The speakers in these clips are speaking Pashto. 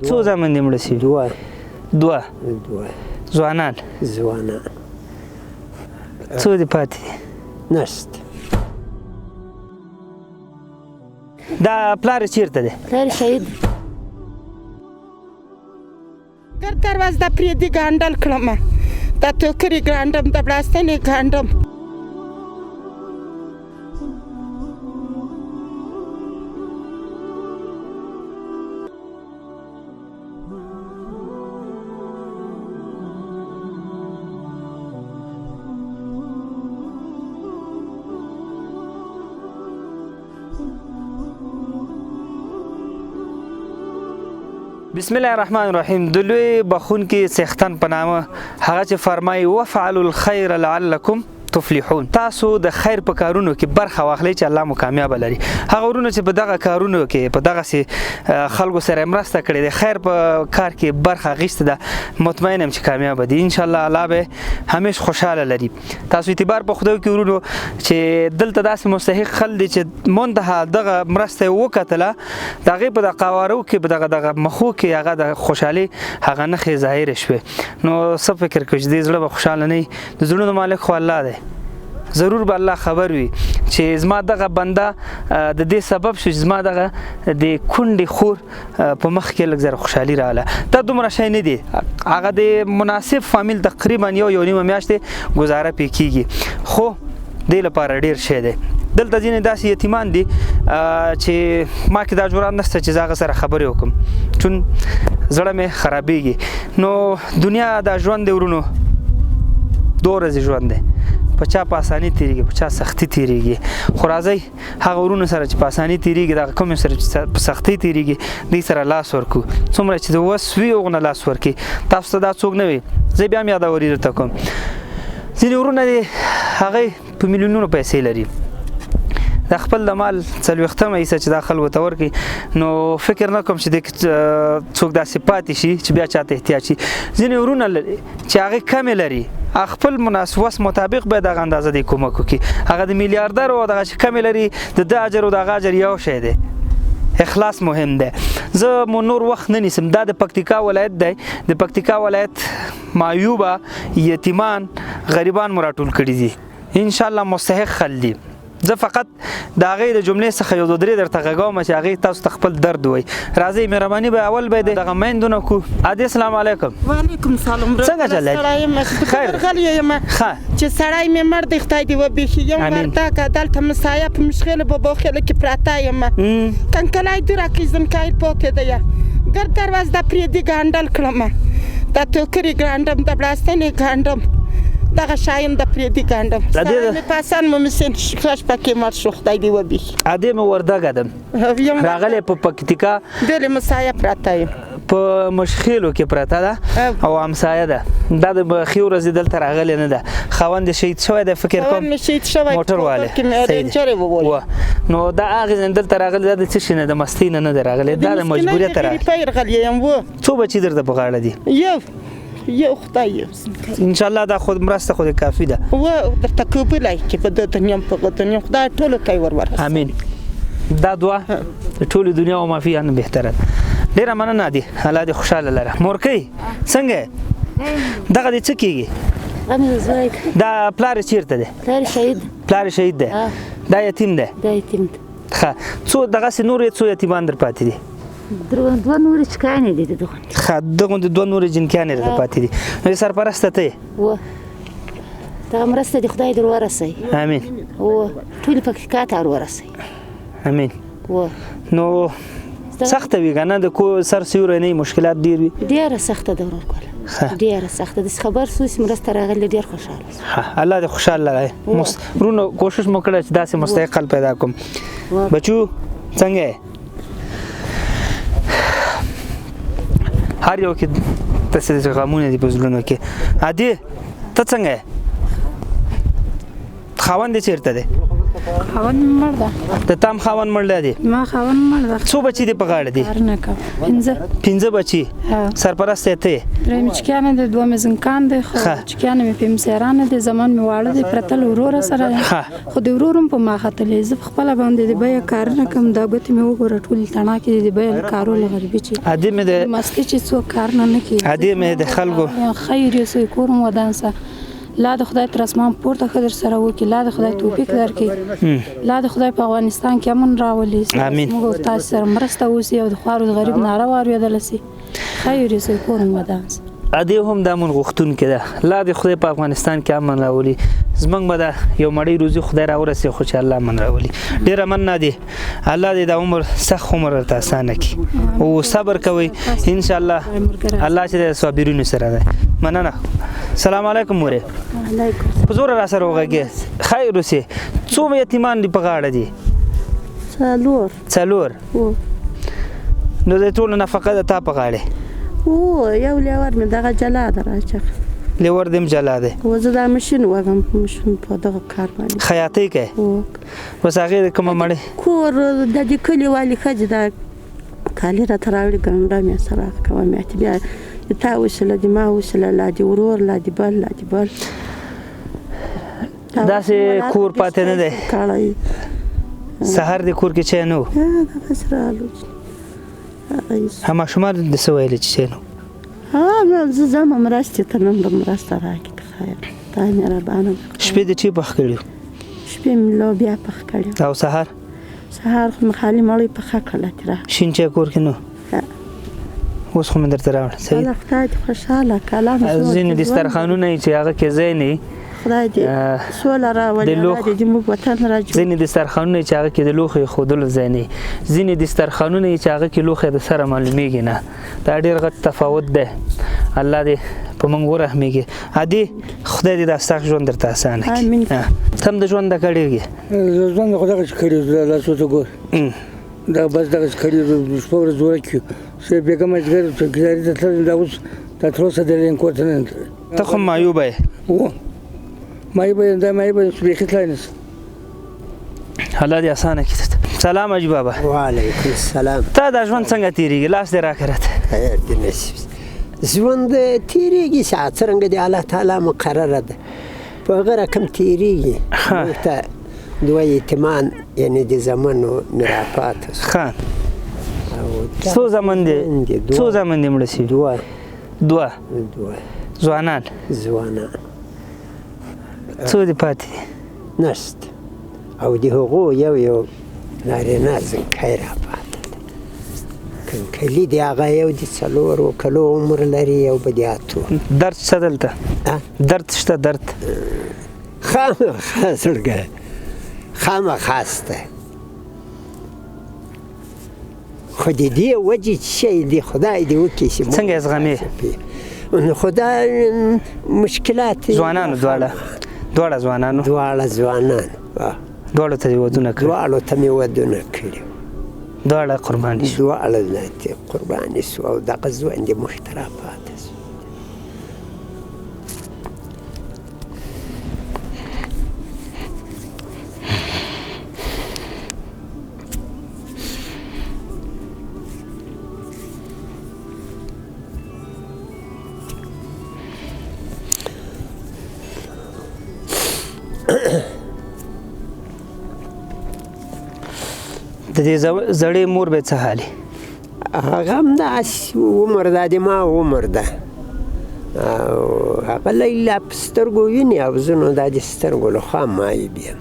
څو زامن دې مړه شوي؟ دوه. ځوانان څو دې پاتې دي؟ نشته. دا پلار یې چېرته دی؟ پلار شهید. ګر دروازه پرېږدي ګانډل کړمه، دا ټوکرې ګانډم، د بړاستنې ګانډم. بسم الله الرحمن الرحیم. د لوی بخونکي څښتن په نامه هغه چې فرمایي وفعلوا الخير لعلکم تفلحون. تاسو د خیر په کارونو کې برخه واخلئ چې الله مو کامیاب لري. هغه ورونه چې په دغه کارونو کې په دغه سي خلکو سره مرسته کړې ده، خیر په کار کې برخه غیسته ده، مطمئن یم چې کامیاب دي ان شاء الله. الله به همیش خوشاله لري. تاسو اعتبار په خدای کې ورونو چې دلته داسې مستحق خل دي چې منتها دغه مرسته وکړه، دغه په د قوارو کې په دغه مخو کې هغه د خوشحالي هغه نخې ظاهر شوه. نو څه فکر کوئ چې دې زړه به خوشاله نه وي؟ د زړونو مالک خو الله دی. ضرور به الله خبر وي چې زما دغه بنده د دې سبب شو چې زما دغه د کونډې خور په مخ کې لږ زره خوشحالي راغله. دا دومره شی نه دی، هغه د مناسب فامیل تقریبا یو نیمه میاشتې ګزاره پې کېږي، خو دې لپاره ډېر شی دی. دلته ځینې داسې یتیمان دي چې ما کې دا جرأت نشته چې زه هغه سره خبرې وکړم، چون زړه مې خرابېږي. نو دنیا دا ژوند دی ورونو، دوه ورځې ژوند دی، په چا په اساني تیریږي، په چا سختي تیریږي. خو راځئ هغه ورونو سره چې په اساني تیریږي، دغه کوم سره چې په سختي تیریږي، دوی سره لاس ورکړو. څومره چې د وس وي هغونه لاس ورکړي. تاسو ته دا څوک نه وي، زه بیا هم یادوري درته کوم. ځینې ورونه دي هغه په میلیونونو پیسې لري، د خپل د مال 40 حصه چې دا خلکو ته ورکړي، نو فکر نه کوم چې د څوک داسې پاتې شي چې بیا چاته احتیاج شي. ځینې ورونه لري چې هغه کمې لري، خپل مناسب وس مطابق به دغه اندازه دی کومک وکړي. هغه د میلیاردر او دغه چې کمې لري، د اجر او دغه اجر یو شی دی. اخلاص مهم دی. زه مو نور وخت نه نیسم. دا د پکتیکا ولایت دی. د پکتیکا ولایت معیوبه یتیمان غریبان مو راټول کړي دي، ان شاء الله مستحق خل دي. زه فقط د هغې د جملې څخه یو دوه درې درته غږوم چې هغې تاسو ته خپل درد ووایي. راځئ مهرباني به اول به دغه میندونه کو. ادې السلام علیکم. وعلیکم سلام. څنګه چل دی؟ خیر غلی یم چې سړی مې مړ دی، خدای دې وبخښي. یم وردګه، دلته مسایه په مشغله په بوخله کې پراته یم. کنکلای دوره کې زنکای پوته دی، ګر دروازه پرېږدي ګانډل کړمه، دا ټوکرې ګانډم، د بړاستنې ګانډم، دغه شایم د پرېږدي ګانډم. مې پاسان مو مسین خلاص پکې مړ شو، خدای دې وبخښي. ادې مې وردګه ده، راغلی په پکتیکا بلې مسایه پراته یم، په مشخیلو کې پراته ده او همسایه ده. دا د ښې ورځې دلته راغلی نه ده. خاوند شهید شوی دی، فکر کوم موټر والی. نو دا هغې ځای دلته راغلی، دا د څه شي نه، د مستۍ نه دی راغلی، دا د مجبوریت راغلی. څو بچي درته په غاړه دي؟ یو خدای ان شاء الله. دا خود مرسته خود کافی ده. و درته کوبلای چې په دنیا په دنیا خدای ټول کوي ورور. امين. دا دعا ټول دنیا او ما فيها نه بهتره. ډیره مننه دي، الله دې خوشاله لره. مورکۍ څنګه دغه دې څه کیږي؟ دا پلار چیرته دی؟ پلار شهید. پلار شهید دی. دا یتیم دی. دا یتیم دی. ښه، څو دغه سي نور څو یتیمان در پاتې دي؟ دوه نورې چکانې دي دغه. ښه، دغه دوه نورې جنکیانې در پاتې دي. نو سرپرسته ته و دا مرسته دي، خدای در ورسوي. امين. و ټول پکتیکا ته ورسوي. امين. و نو سخته وي کنه، د کو سر سیوري نه مشکلات ډیر وي. ډیره سخته ده ورکول، ډیره سخته. د خبر سوس مرسته راغلی، ډیر خوشاله. الله دې خوشاله لري. ورونو کوشش مو کړی چې داسې مستحق پیدا کوم. بچو څنګه هر یو کې تاسو غمونه دي په زړونو کې. ادي ته څنګه خاوند چیرته دی؟ خاوند مړ ده. د تام خاوند مړ دی. ما خاوند مړ ده. څو بچي دي په غاړه دي؟ کار نه کوم. 15 بچي. سرپرست ته درې مچکیانه د دوه مزنکان دي خو چکیانه مې په مسیرانه دي زمان مې واړه دي پرتل ورور سره خو د ورورم په ما خطلې زه خپل باندې د بیا کار نه کوم دا به مې وګوره ټول تڼا کې د بیا کارول غریبي چې ادي مې د مستی چې څو کار نه کوي ادي مې د خلکو خیر یې سوی کوم ودانسه لا د خدای تر اسمان پورته خدای سره وکي لا د خدای توفیق درکړي لا د خدای په افغانستان کې امن راولي امين موږ تاسو سره مرسته وسی او د خوارو غریب ناره واریدل سي خیر یې سوی کوم ودانسه ادي هم د امن غوښتون کې ده لا د خدای په افغانستان کې امن راولي زمنګ به دا یو مړی روزي خدای راورسي خو چې الله امن راولي ډیر امن نه دي الله دې د عمر سخت عمر ته آسان کړي او صبر کوي ان شاء الله الله چې د صابرینو سره ده مننه السلام علیکم وره علیکم حضور را سره وګه خیر اوسه څو یتیمان دي په غاړه دي څلور نو د ټول نفقه د تا په غاړه او یو لیور مې دغه جلا دراچه لیور دم جلا ده وزه دا ماشين وګم ماشين په دغه کار باندې خیاطۍ کوي وس هغه کوم مړی کور د دې کلی والی خځه دا کالی را تراوړي ګنده مې سره کوم مې بیا تا وسله د ما وسله لا دی ورور لا دی بل دا سه کور پاتې نه ده کالی سحر د کور کې چینو دا خسرالو هم شمار د سویل چې نو زه زما مرسته ته نن به مرسته راکړي خیر دا مې ربانه شپې د چی پخ کړو شپې مې لو بیا پخ کړو او سحر خو خالي مړی پخ کړل تر شین چې کور کې نو اوس خو مې درته راوړ صحیح الله خدای خوشاله کلام زین د سترخانونه چې هغه کې زینې خدای دې سوله راولي د موږ وطن راځي زین د سترخانونه چې هغه کې د لوخي خودل زینې زین د سترخانونه چې هغه کې لوخي د سره معلومیږي نه دا ډېر غټ تفاوت ده الله دې په موږ ورحمېږي ادي خدای دې د استغ ژوند درته آسان کړي امين تم د ژوند د کړيږي ژوند خدای کړي الله سوته ګور دا بس دا کړي شپږ زوړ کیو چې بیګم اجګر چې ګزاري ته دا اوس تا تروسه د لین کوته نه ته خو مایوبه و مایوبه دا مایوبه سپیخت لاینس الله دې آسان کړي سلام اجي بابا وعلیکم السلام تا د ژوند څنګه تیریږي لاس دې راکړه خیر دې نصیب ژوند تیریږي ساعت څنګه دی الله تعالی مقرره ده په هغه رقم تیریږي ته دوه یتیمان یعنی د زمانو نرافات خان څو زمان دي مړ شي دوه ځوانان څو دي پاتې نشت او د هغو یو نارینه زنکی را پاتې ده کلی دی هغه یو د څلورو کلو عمر لري یو به د اتو درد شته دلته درد شته درد خامخا زړګی خامخا شته خو د دې وجې چې دی خدای دې وکړي چې څنګه یې زغمې خدای مشکلات ځوانانو دواړه ځوانانو دواړو ته ودونه کړي دواړو ته مې ودونه کړي دواړه قرباني شو دواړه ذاتي قرباني شو او دغه ژوند یې محترم پاتې شو د دې زړې مور به څه حالي هغه هم داسې عمر ده د ما عمر ده او هغه لیلا په سترګو ویني او زه نو دا د سترګو له خوا مایب یم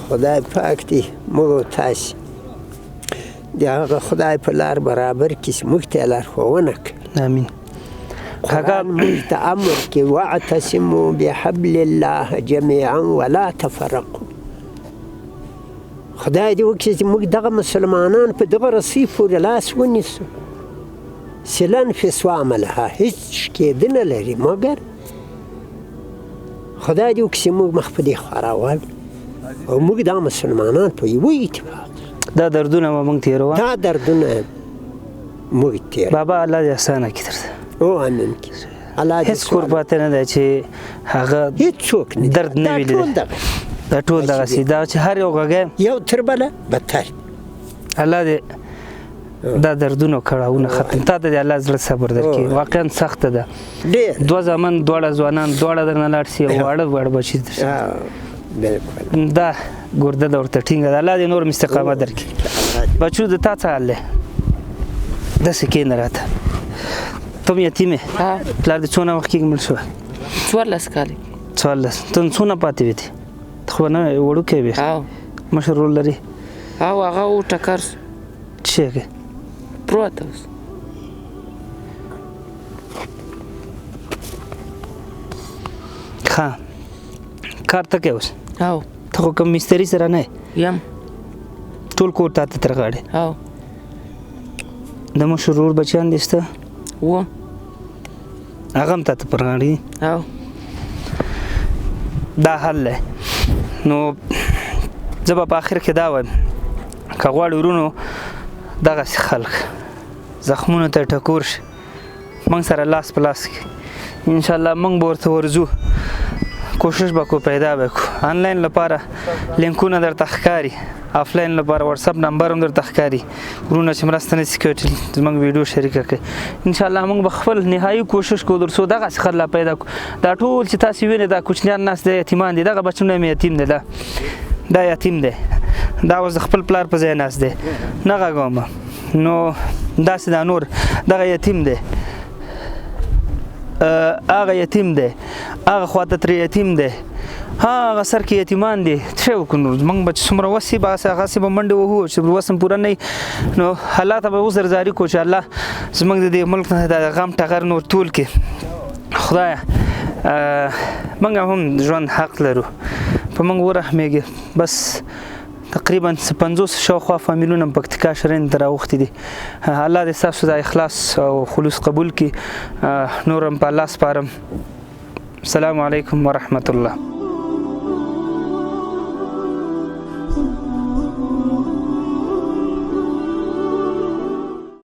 خدای پاک دې موږ او تاسې د هغه خدای په لار برابر کړي چې موږ ته یې لارښوونه کړي امین قرآن موږ ته امر کوي واعتصموا بحبل الله جمیعا ولا تفرقوا خدای دې وکړي چې موږ دغه مسلمانان په دغه رسۍ پورې لاس ونیسو سلا انفصام لها هیڅ کېده نه لري مګر خدای دې وکړي چې موږ مخ په دې خوا راوړو او موږ دا مسلمانان په یوه اتفاق دا دردونه به موږ تېروه دا دردونه موږ تیر بابا الله دې اسانه کړي درته او امین کې الله دې هیڅ کور پاتې نه دی چې هغه هیڅ څوک نه درد نه وي لیدلی دا ټول دغسې دا چې هر یو غږی یو تر بله بدتر الله دې دا دردونه کړاوونه ختم تا ته دې الله زړه صبر درکړي واقعا سخته ده ډېر دوه زامن دواړه ځوانان دواړه درنه لاړ شي واړه بچي درشي بالکل دا ګرده ده ورته ټینګه ده الله دې نور استقامت درکړي بچو د تا څه حال دی داسې کښېنه راته ته هم یتیم یې پلار دې څونه وخت کېږي مړ شوی 14 کاله 14 ته څونه پاتې وې ته خو نه وړوکی وې مشر رول لري او هغه و ټکر څه کې پروت اوس ښه کار ته کوې اوس او ته خو کوم مستري سره نه یم ټول کور تا ته تر غاړې او د مشر ورور بچیان دي شته و هغه هم تا ته پر غاړې او دا حل دی نو زه به په آخر کې دا وایم که غواړي ورونو دغسې خلک زخمونو ته ټکور شي موږ سره لاس په لاس کې انشاءالله موږ به ورته ورځو کوشش به کو پیدا به کو آنلاین لپاره لینکونه درته ښکاري آفلاین لپاره واتساپ نمبر هم درته ښکاري ورونه چې مرسته نشي کولی زموږ ویډیو شریکه کړي انشاءالله موږ به خپل نهایي کوشش کوو تر څو دغسې خلک لا پیدا کړو دا ټول چې تاسې وینئ دا کوچنیان ناست دی یتیمان دي دغه بچونه هم یتیم دی دا یتیم دی دا اوس د خپل پلار په ځای ناست دی نه غږوم نو داسې دا نور دغه یتیم دی هغه یتیم دی هغه خواته ترې یتیم دی هغه سر کې یتیمان دي څه وکړو نور موږ به چې څومره وس وي هغسې به منډې وهو چې وس هم پوره نه وي نو الله ته به اوس زرزاري کوو چې الله زموږ د دې ملک نه د غم ټغر نور ټول کړي خدایه موږ هم ژوند حق لرو په موږ ورحمېږي بس تقریبا 50 شاوخوا فامیلونه پکتیکا شرین ته راوختي دي الله دې ستاسو د اخلاص او خلوص قبول کړي نور هم په الله سپارم السلام علیکم ورحمت الله